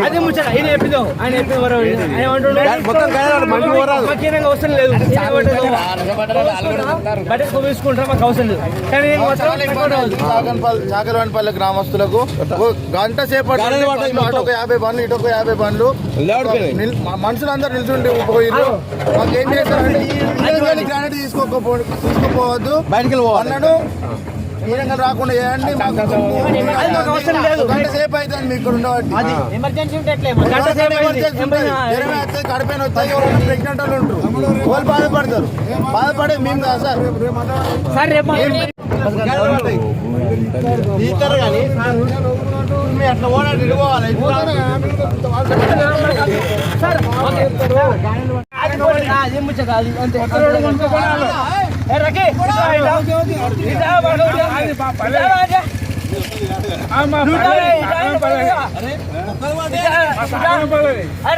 అదే ముచ్చట ఆయన చెప్పిదో ఆయన అవసరం లేదు తీసుకుంటారా మాకు అవసరం లేదు. కానీ చాకలవానిపల్లి గ్రామస్తులకు గంట సేపటి అటొక 50 బండ్లు ఇటొక 50 బండ్లు మనుషులందరూ నిల్చుండి పోయిండ్రు. మాకు ఏం చేస్తారంటే గ్రానైట్ తీసుకోపోవద్దు బయటికి అన్నాడు. ఈ రంగం రాకుండా చేయండి. గంట సేపు అవుతుంది మీకు ఉండబట్టి కడిపోయిన వస్తాయి. ఎవరైనా ప్రెగ్నెంట్ వాళ్ళు ఉంటారు, వాళ్ళు బాధపడతారు. బాధపడే మేము కాదు సార్. తీస్తారు కానీ అట్లా ఓడాడు ఇవ్వాలి.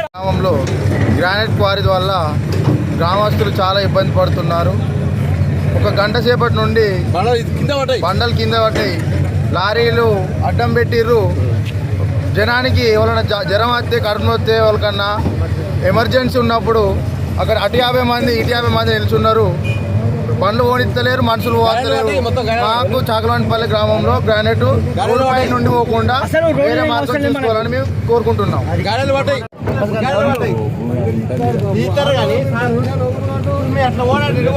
గ్రామంలో గ్రానైట్ క్వారీ వల్ల గ్రామస్తులు చాలా ఇబ్బంది పడుతున్నారు. ఒక గంట సేపటి నుండి బండలు కింద పడ్డాయి. లారీలు అడ్డం పెట్టిర్రు. జనానికి ఎవరైనా జ్వరం వస్తే కడుపు వస్తే వాళ్ళకన్నా ఎమర్జెన్సీ ఉన్నప్పుడు అక్కడ అటు 50 మంది ఇటు 50 మంది నిల్చున్నారు. బండ్లు ఓడిస్తలేరు, మనుషులు పోతలేరు. మాకు చాకలవానిపల్లి గ్రామంలో గ్రానైట్ రోడ్డు పై నుండి పోకుండా వేరే మార్గం చూసుకోవాలని మేము కోరుకుంటున్నాం. అట్లా ఓడాడు